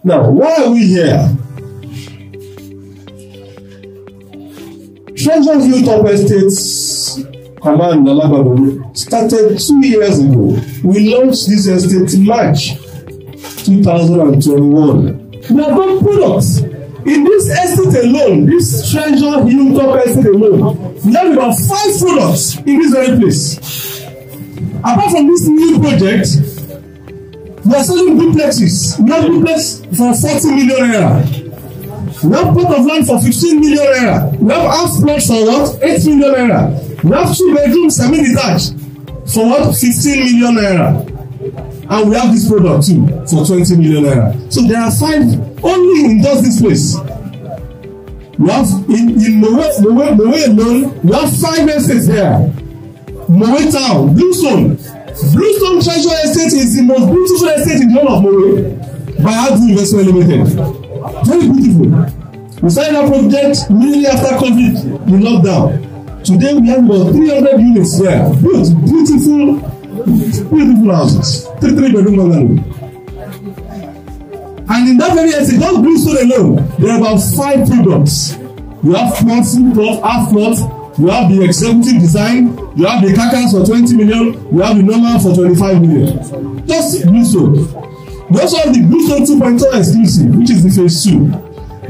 Now, why are we here? Treasure Hilltop Estate Command Alagbado started 2 years ago. We launched this estate in March 2021. We have done products. In this estate alone, this Treasure Hilltop Estate alone, we have about 5 products in this very place. Apart from this new project, we are selling duplexes. We have duplex for 40 million naira. We have plot of land for 15 million naira. We have half plot for what? 8 million naira. We have 2 bedrooms semi-detached for what? 15 million naira. And we have this product too for 20 million naira. So there are 5 only in just this place. We have in Mowe alone, we have 5 estates here. Mowe Town, Bluestone. Bluestone Treasure Estate is the most beautiful estate in the whole of Mowe by Arcview Investment Limited. Very beautiful. We started our project immediately after COVID, the lockdown. Today we have about 300 units here. Beautiful houses. 3 bedroom bungalow. And in that very estate, just Bluestone alone, there are about 5 products. You have plot, half plot. You have the executive design, you have the carcass for 20 million, you have the normal for 25 million. Just Bluestone. We also have the Bluestone 2.0 exclusive, which is the phase 2.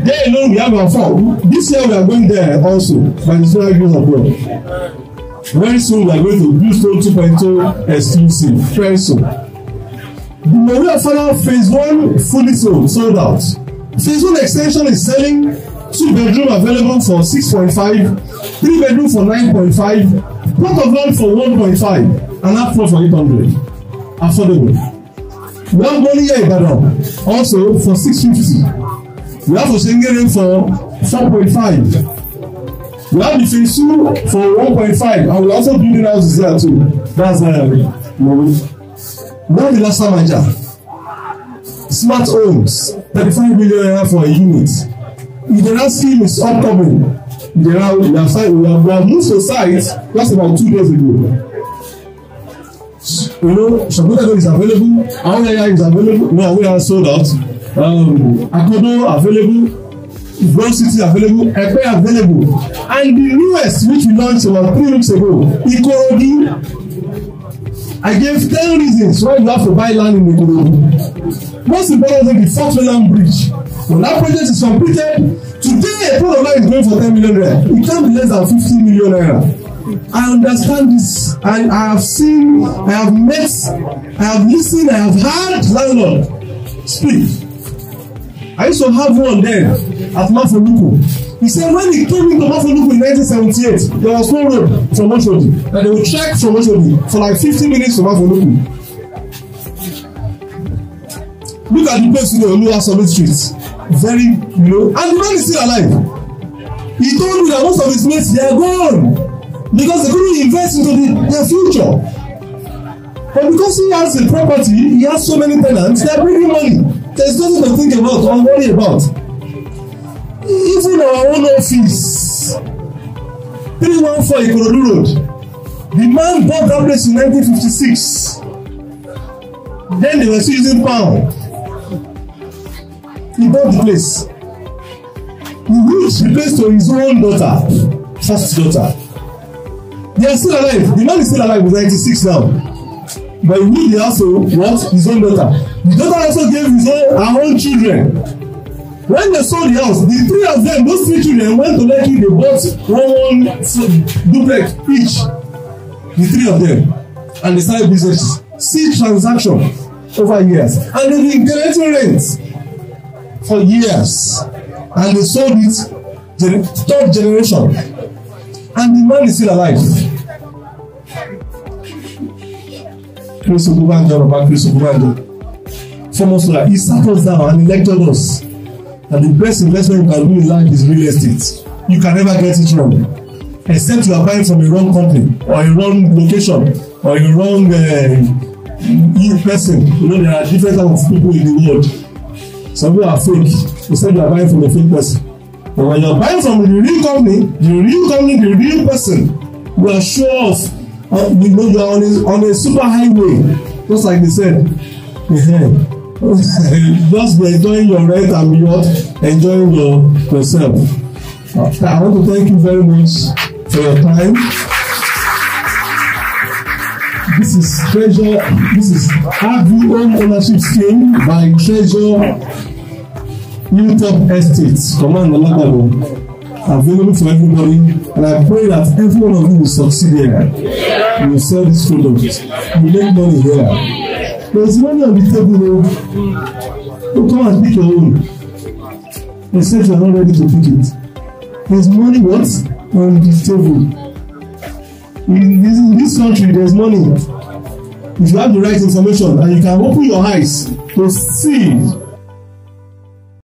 There alone we have our 4. This year we are going there also, by the Solar Grace of God. Very soon we are going to Bluestone 2.0 exclusive, very soon. The Mowe Final phase 1 fully sold out. Phase 1 extension is selling 2 bedroom available for 6.5, 3 bedroom for 9.5, plot of land for 1.5, and half plot for 800. Affordable. We have money here in Ipaja also for 650. We have Oshengere for 4.5. We have the phase 2 for 1.5, and we also building houses here too. That's Mowe. We have the last manager. Smart homes, 35 million for a unit. The scheme is upcoming. We have moved to site just about 2 days ago. You know, Sango-Ota is available, Ayobo is available. No, we are sold out. Akodo available, Brown City available, Ipaja available, and the newest which we launched about 3 weeks ago, Ikola-Command. I gave 10 reasons why you have to buy land in Ikola-Command. Most importantly, the 4th mainland bridge. When that project is completed, today a plot of land is going for 10 million naira. It can't be less than 15 million naira. I understand this, and I have seen, I have met, I have listened, I have heard landlord speak. I used to have one then at Mafoluku. He said when he came into Mafoluku in 1978, there was no road from Oshodi, and they would trek from Oshodi for like 15 minutes to Mafoluku. Look at the place in the Oluwa Summit Street. Very, and the man is still alive. He told me that most of his mates, they are gone because they couldn't invest into their future. But because he has a property, he has so many tenants, they are bringing money. There's nothing to think about or worry about. Even our own office, 314 Ikorodu Road, the man bought that place in 1956. Then they were still using pound. He bought the place. He used the place to his own daughter, first daughter. They are still alive. The man is still alive. He's 96 now. But he also what? His own daughter. The daughter also gave her own children. When they sold the house, the 3 of them, those 3 children went to Lekki. They bought one duplex each. The 3 of them, and they started businesses. See transaction over years, and they've been generating rent for years, and they sold it to the 3rd generation, and the man is still alive. Chris Ogunbanjo, former solar, he sat us down and he lectured us that the best investment you can do in life is real estate. You can never get it wrong, except you are buying from a wrong company or a wrong location or a wrong person. There are different types of people in the world. Some people are fake. Instead, you are buying from a fake person. But when you are buying from the real company, the real person, you are sure of. You are on a super highway, just like they said. Just be enjoying your rent and be what? Enjoying yourself. I want to thank you very much for your time. This is Treasure. This is Arcview Home Ownership Scheme by Treasure Hilltop Estate, Command Alagbado. Available for everybody, and I pray that every one of you will succeed here. You will sell this product. You make money here. There is money on the table. So come and pick your own. Except you are not ready to pick it. There is money what? On the table. In this country, there is money. If you have the right information and you can open your eyes to see